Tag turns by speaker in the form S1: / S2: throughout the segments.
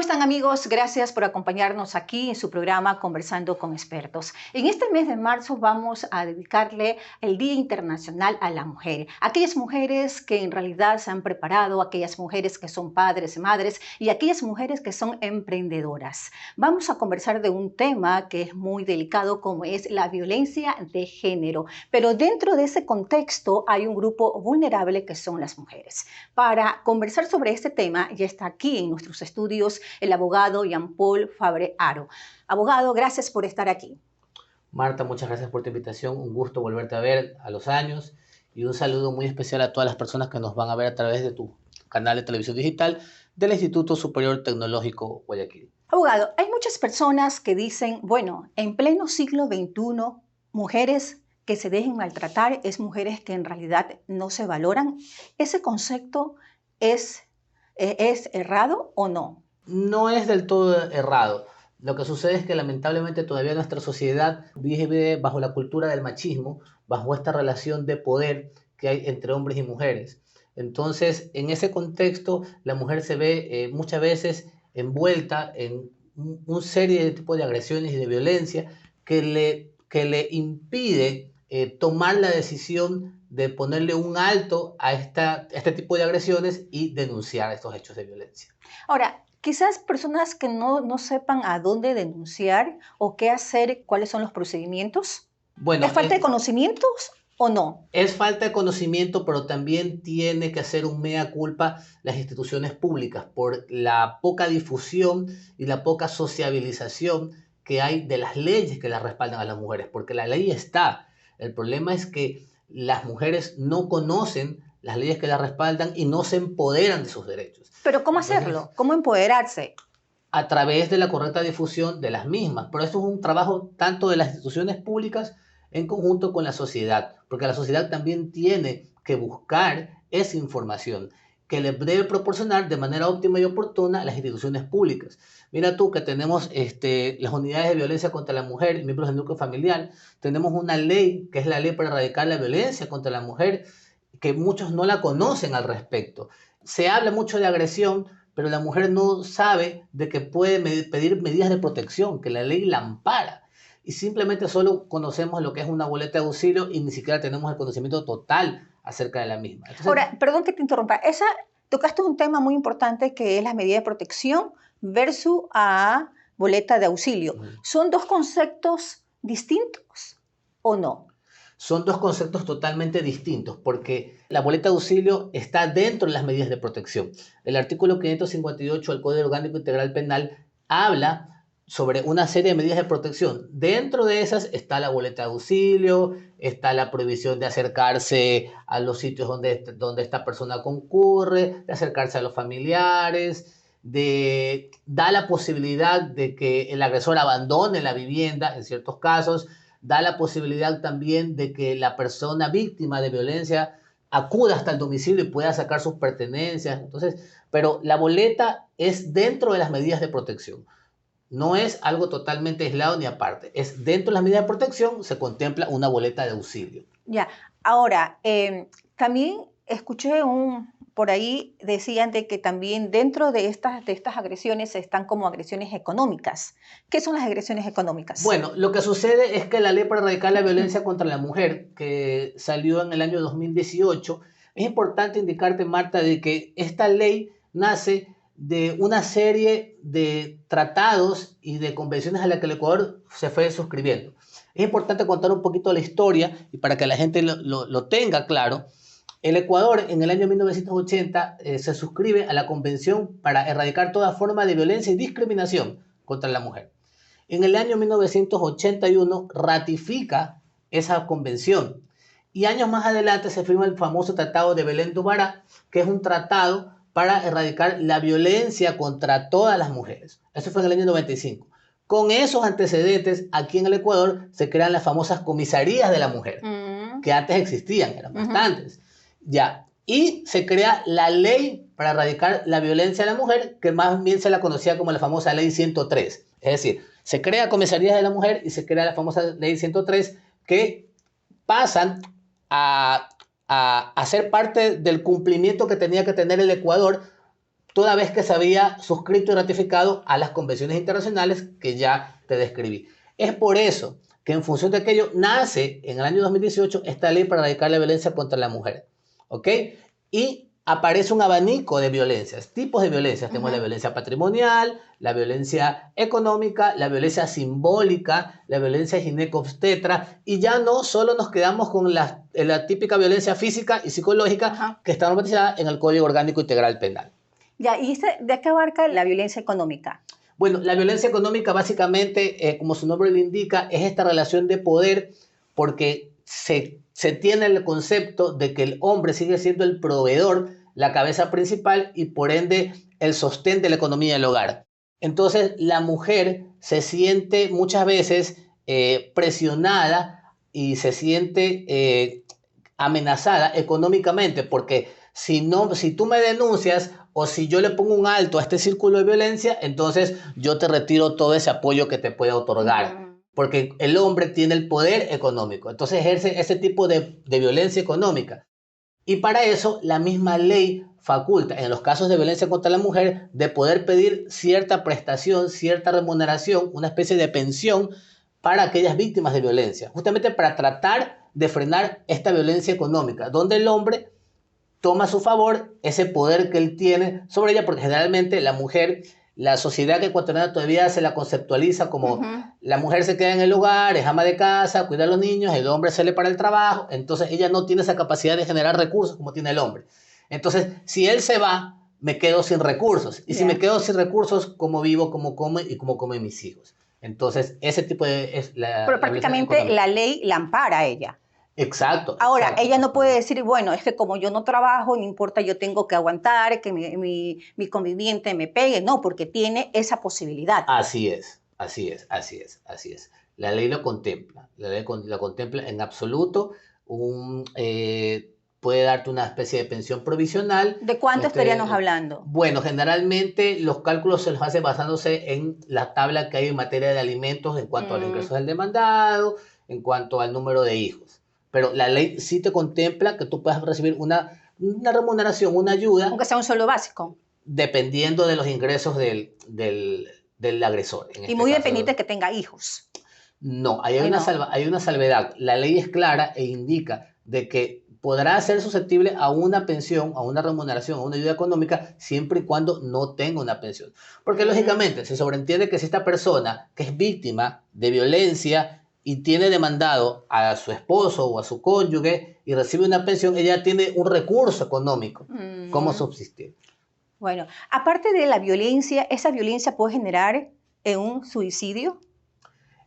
S1: están, amigos? Gracias por acompañarnos aquí en su programa Conversando con Expertos. En este mes de marzo vamos a dedicarle el Día Internacional a la Mujer. Aquellas mujeres que en realidad se han preparado, aquellas mujeres que son padres y madres y aquellas mujeres que son emprendedoras. Vamos a conversar de un tema que es muy delicado, como es la violencia de género. Pero dentro de ese contexto hay un grupo vulnerable que son las mujeres. Para conversar sobre este tema ya está aquí en nuestros estudios el abogado Jean-Paul Fabre-Aro. Abogado, gracias por estar aquí.
S2: Marta, muchas gracias por tu invitación. Un gusto volverte a ver a los años y un saludo muy especial a todas las personas que nos van a ver a través de tu canal de televisión digital del Instituto Superior Tecnológico Guayaquil.
S1: Abogado, hay muchas personas que dicen, bueno, en pleno siglo XXI, mujeres que se dejen maltratar es mujeres que en realidad no se valoran. ¿Ese concepto es errado o no?
S2: No es del todo errado. Lo que sucede es que lamentablemente todavía nuestra sociedad vive bajo la cultura del machismo, bajo esta relación de poder que hay entre hombres y mujeres. Entonces, en ese contexto, la mujer se ve muchas veces envuelta en una serie de tipos de agresiones y de violencia que le impide tomar la decisión de ponerle un alto a este tipo de agresiones y denunciar estos hechos de violencia.
S1: Ahora, quizás personas que no sepan a dónde denunciar o qué hacer, cuáles son los procedimientos.
S2: Bueno,
S1: ¿Es falta de conocimientos o no?
S2: es falta de conocimiento, pero también tiene que hacer un mea culpa las instituciones públicas por la poca difusión y la poca sociabilización que hay de las leyes que las respaldan a las mujeres, porque la ley está. El problema es que las mujeres no conocen las leyes que las respaldan y no se empoderan de sus derechos.
S1: Pero ¿cómo
S2: Entonces,
S1: hacerlo? ¿Cómo empoderarse?
S2: a través de la correcta difusión de las mismas. Pero esto es un trabajo tanto de las instituciones públicas en conjunto con la sociedad, porque la sociedad también tiene que buscar esa información que le debe proporcionar de manera óptima y oportuna a las instituciones públicas. Mira tú que tenemos las unidades de violencia contra la mujer y miembros del núcleo familiar, tenemos una ley que es la ley para erradicar la violencia contra la mujer, que muchos no la conocen al respecto. Se habla mucho de agresión, pero la mujer no sabe de que puede pedir medidas de protección, que la ley la ampara. Y simplemente solo conocemos lo que es una boleta de auxilio y ni siquiera tenemos el conocimiento total acerca de la misma. Entonces,
S1: ahora, perdón que te interrumpa. Tocaste un tema muy importante que es la medida de protección versus a boleta de auxilio. ¿Son dos conceptos distintos o no?
S2: Son dos conceptos totalmente distintos, porque la boleta de auxilio está dentro de las medidas de protección. El artículo 558 del Código Orgánico Integral Penal habla sobre una serie de medidas de protección. Dentro de esas está la boleta de auxilio, está la prohibición de acercarse a los sitios donde esta persona concurre, de acercarse a los familiares, da la posibilidad de que el agresor abandone la vivienda en ciertos casos, da la posibilidad también de que la persona víctima de violencia acuda hasta el domicilio y pueda sacar sus pertenencias. Entonces, pero la boleta es dentro de las medidas de protección. No es algo totalmente aislado ni aparte. Es dentro de las medidas de protección se contempla una boleta de auxilio.
S1: Ya, ahora, también escuché por ahí decían de que también dentro de estas agresiones están como agresiones económicas. ¿Qué son las agresiones económicas?
S2: Bueno, lo que sucede es que la ley para erradicar la violencia contra la mujer, que salió en el año 2018, es importante indicarte, Marta, de que esta ley nace de una serie de tratados y de convenciones a las que el Ecuador se fue suscribiendo. Es importante contar un poquito la historia y para que la gente lo tenga claro. El Ecuador en el año 1980 se suscribe a la Convención para erradicar toda forma de violencia y discriminación contra la mujer. En el año 1981 ratifica esa convención y años más adelante se firma el famoso Tratado de Belém do Pará, que es un tratado para erradicar la violencia contra todas las mujeres. Eso fue en el año 95. Con esos antecedentes, aquí en el Ecuador se crean las famosas comisarías de la mujer, que antes existían, eran bastantes. Ya. Y se crea la ley para erradicar la violencia a la mujer, que más bien se la conocía como la famosa ley 103. Es decir, se crea comisarías de la mujer y se crea la famosa ley 103 que pasan a ser parte del cumplimiento que tenía que tener el Ecuador toda vez que se había suscrito y ratificado a las convenciones internacionales que ya te describí. Es por eso que en función de aquello nace en el año 2018 esta ley para erradicar la violencia contra la mujer, ¿ok? Y aparece un abanico de violencias, tipos de violencias. Tenemos la violencia patrimonial, la violencia económica, la violencia simbólica, la violencia ginecobstetra, y ya no solo nos quedamos con la típica violencia física y psicológica que está normatizada en el Código Orgánico Integral Penal.
S1: Ya, ¿y de qué abarca la violencia económica?
S2: Bueno, la violencia económica básicamente, como su nombre lo indica, es esta relación de poder porque se tiene el concepto de que el hombre sigue siendo el proveedor, la cabeza principal y por ende el sostén de la economía del hogar. Entonces la mujer se siente muchas veces presionada y se siente amenazada económicamente porque si tú me denuncias o si yo le pongo un alto a este círculo de violencia, entonces yo te retiro todo ese apoyo que te pueda otorgar. Porque el hombre tiene el poder económico. Entonces ejerce ese tipo de violencia económica. Y para eso la misma ley faculta, en los casos de violencia contra la mujer, de poder pedir cierta prestación, cierta remuneración, una especie de pensión para aquellas víctimas de violencia. Justamente para tratar de frenar esta violencia económica, donde el hombre toma a su favor ese poder que él tiene sobre ella, porque generalmente la mujer, la sociedad ecuatoriana todavía se la conceptualiza como la mujer se queda en el hogar, es ama de casa, cuida a los niños, el hombre sale para el trabajo, entonces ella no tiene esa capacidad de generar recursos como tiene el hombre. Entonces, si él se va, me quedo sin recursos. Y si me quedo sin recursos, ¿cómo vivo, cómo como y cómo comen mis hijos? Entonces, ese tipo de...
S1: Pero prácticamente la ley la ampara a ella.
S2: Exacto.
S1: Ahora,
S2: exacto.
S1: ella no puede decir, bueno, es que como yo no trabajo, no importa, yo tengo que aguantar, que mi conviviente me pegue. No, porque tiene esa posibilidad.
S2: Así es, así es, así es, así es. La ley lo contempla, la ley lo contempla en absoluto. Puede darte una especie de pensión provisional.
S1: ¿De cuánto estaríamos hablando?
S2: Bueno, generalmente los cálculos se los hace basándose en la tabla que hay en materia de alimentos en cuanto a los ingresos del demandado, en cuanto al número de hijos. Pero la ley sí te contempla que tú puedas recibir una remuneración, una ayuda.
S1: Aunque sea un sueldo básico.
S2: Dependiendo de los ingresos del agresor.
S1: Y muy dependiente de que tenga hijos.
S2: No, hay una salvedad. La ley es clara e indica de que podrá ser susceptible a una pensión, a una remuneración, a una ayuda económica, siempre y cuando no tenga una pensión. Porque lógicamente se sobreentiende que si esta persona que es víctima de violencia y tiene demandado a su esposo o a su cónyuge y recibe una pensión, ella tiene un recurso económico. ¿Cómo subsistir?
S1: Bueno, aparte de la violencia, ¿esa violencia puede generar un suicidio?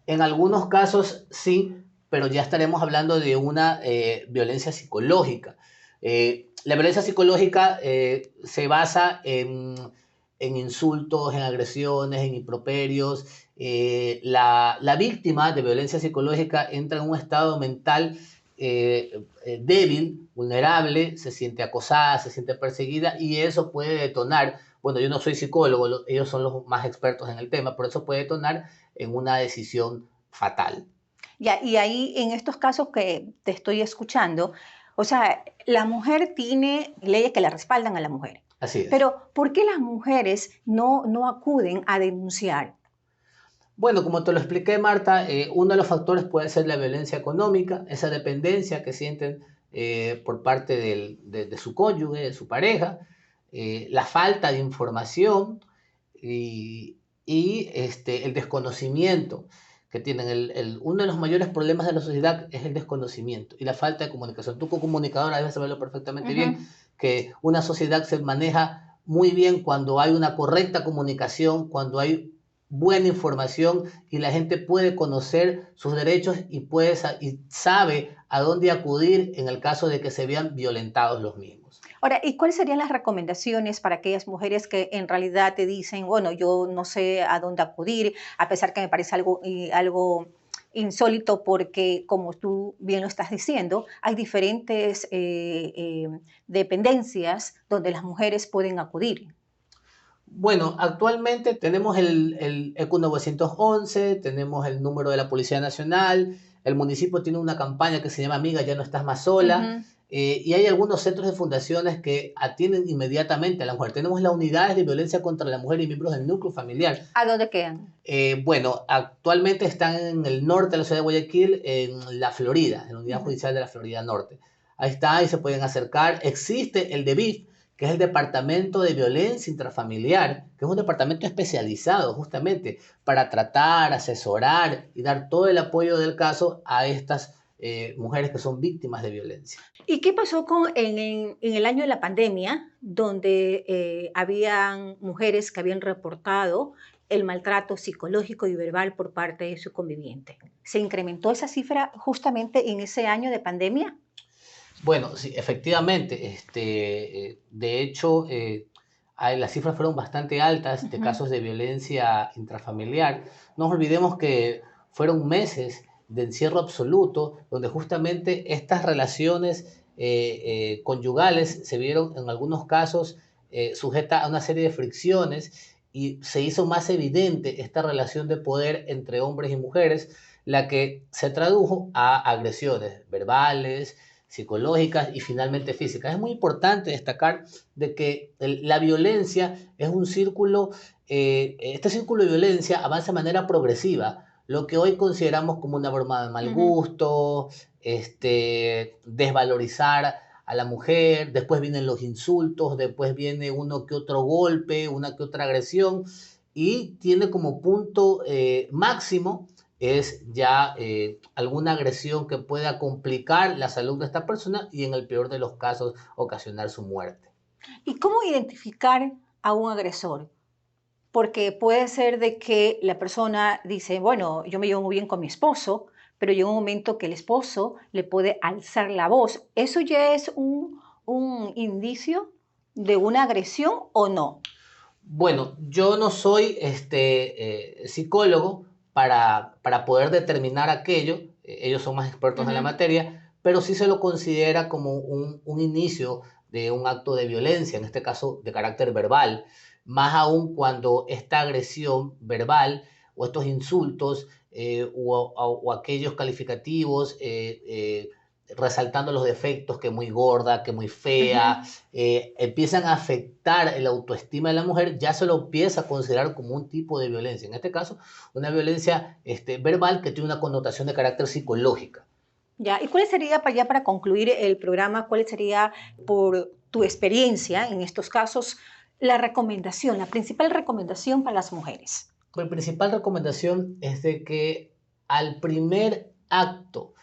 S2: En algunos casos sí, pero ya estaremos hablando de una violencia psicológica. La violencia psicológica se basa en insultos, en agresiones, en improperios. La víctima de violencia psicológica entra en un estado mental débil, vulnerable, se siente acosada, se siente perseguida y eso puede detonar, bueno, yo no soy psicólogo, ellos son los más expertos en el tema, pero eso puede detonar en una decisión fatal.
S1: Ya, y ahí en estos casos que te estoy escuchando, o sea, la mujer tiene leyes que la respaldan a la mujer.
S2: Así es.
S1: Pero ¿por qué las mujeres no acuden a denunciar?
S2: Bueno, como te lo expliqué, Marta, uno de los factores puede ser la violencia económica, esa dependencia que sienten por parte de su cónyuge, de su pareja, la falta de información y el desconocimiento que tienen. Uno de los mayores problemas de la sociedad es el desconocimiento y la falta de comunicación. Tú como comunicadora debes saberlo perfectamente bien, que una sociedad se maneja muy bien cuando hay una correcta comunicación, cuando hay buena información y la gente puede conocer sus derechos y sabe a dónde acudir en el caso de que se vean violentados los mismos.
S1: Ahora, ¿y cuáles serían las recomendaciones para aquellas mujeres que en realidad te dicen, bueno, yo no sé a dónde acudir, a pesar que me parece algo insólito porque, como tú bien lo estás diciendo, hay diferentes dependencias donde las mujeres pueden acudir?
S2: Bueno, actualmente tenemos el ECU 911, tenemos el número de la Policía Nacional, el municipio tiene una campaña que se llama Amiga, ya no estás más sola. y hay algunos centros de fundaciones que atienden inmediatamente a la mujer. Tenemos las unidades de violencia contra la mujer y miembros del núcleo familiar.
S1: ¿A dónde quedan?
S2: Bueno, actualmente están en el norte de la ciudad de Guayaquil, en la Florida, en la unidad judicial de la Florida Norte. Ahí está, ahí se pueden acercar. Existe el DEVIF, que es el Departamento de Violencia Intrafamiliar, que es un departamento especializado justamente para tratar, asesorar y dar todo el apoyo del caso a estas mujeres que son víctimas de violencia.
S1: ¿Y qué pasó en el año de la pandemia, donde habían mujeres que habían reportado el maltrato psicológico y verbal por parte de su conviviente? ¿Se incrementó esa cifra justamente en ese año de pandemia?
S2: Bueno, sí, efectivamente. De hecho, las cifras fueron bastante altas de casos de violencia intrafamiliar. No nos olvidemos que fueron meses de encierro absoluto, donde justamente estas relaciones conyugales se vieron en algunos casos sujetas a una serie de fricciones y se hizo más evidente esta relación de poder entre hombres y mujeres, la que se tradujo a agresiones verbales, psicológicas y finalmente físicas. Es muy importante destacar de que la violencia es un círculo, este círculo de violencia avanza de manera progresiva. Lo que hoy consideramos como una broma de mal gusto, desvalorizar a la mujer, después vienen los insultos, después viene uno que otro golpe, una que otra agresión, y tiene como punto máximo es ya alguna agresión que pueda complicar la salud de esta persona y en el peor de los casos ocasionar su muerte.
S1: ¿Y cómo identificar a un agresor? Porque puede ser de que la persona dice, bueno, yo me llevo muy bien con mi esposo, pero llega un momento que el esposo le puede alzar la voz. ¿Eso ya es un indicio de una agresión o no?
S2: Bueno, yo no soy psicólogo para poder determinar aquello, ellos son más expertos en la materia, pero sí se lo considera como un inicio de un acto de violencia, en este caso de carácter verbal, más aún cuando esta agresión verbal o estos insultos o aquellos calificativos resaltando los defectos, que muy gorda, que muy fea, empiezan a afectar el autoestima de la mujer, ya se lo empieza a considerar como un tipo de violencia. En este caso, una violencia verbal que tiene una connotación de carácter psicológica.
S1: Ya, ¿y cuál sería, para concluir el programa, cuál sería, por tu experiencia en estos casos, la recomendación, la principal recomendación para las mujeres?
S2: La principal recomendación es de que al primer acto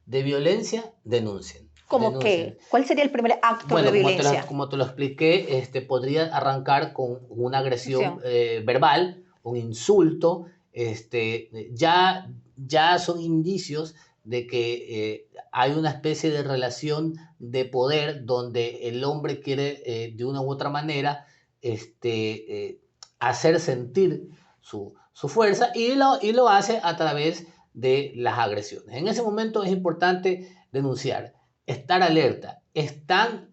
S2: de violencia denuncien.
S1: ¿Cómo qué? ¿Cuál sería el primer acto de
S2: Bueno,
S1: violencia?
S2: como te lo expliqué, podría arrancar con una agresión verbal, un insulto, ya son indicios de que hay una especie de relación de poder donde el hombre quiere de una u otra manera hacer sentir su fuerza y lo hace a través de las agresiones. En ese momento es importante denunciar, estar alerta. Están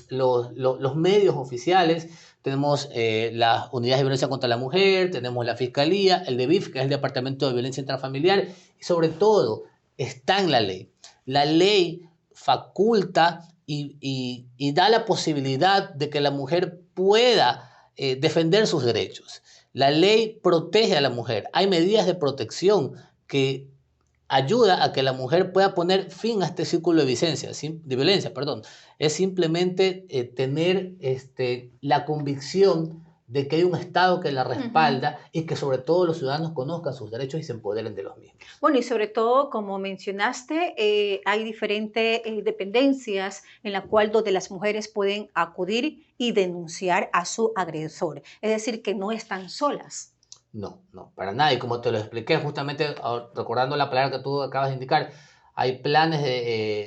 S2: los medios oficiales, tenemos las unidades de violencia contra la mujer, tenemos la Fiscalía, el DEVIF, que es el Departamento de Violencia Intrafamiliar, y sobre todo está en la ley. La ley faculta y da la posibilidad de que la mujer pueda defender sus derechos. La ley protege a la mujer. Hay medidas de protección que ayuda a que la mujer pueda poner fin a este círculo de violencia. Es simplemente tener la convicción de que hay un Estado que la respalda y que sobre todo los ciudadanos conozcan sus derechos y se empoderen de los mismos.
S1: Bueno, y sobre todo, como mencionaste, hay diferentes dependencias en la cual donde las mujeres pueden acudir y denunciar a su agresor. Es decir, que no están solas.
S2: No, para nada. Y como te lo expliqué, justamente recordando la palabra que tú acabas de indicar, hay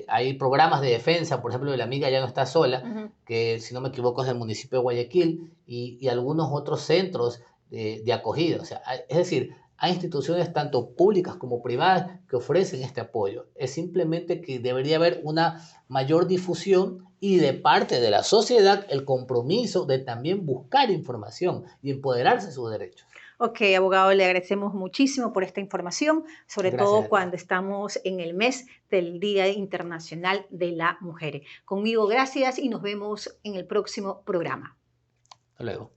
S2: hay programas de defensa, por ejemplo, de la amiga ya no está sola, que si no me equivoco es del municipio de Guayaquil, y algunos otros centros de acogida. O sea, es decir, hay instituciones tanto públicas como privadas que ofrecen este apoyo. Es simplemente que debería haber una mayor difusión y de parte de la sociedad el compromiso de también buscar información y empoderarse de sus derechos.
S1: Ok, abogado, le agradecemos muchísimo por esta información, sobre
S2: Gracias
S1: todo
S2: a ti.
S1: cuando estamos en el mes del Día Internacional de la Mujer. Conmigo, gracias y nos vemos en el próximo programa.
S2: Hasta luego.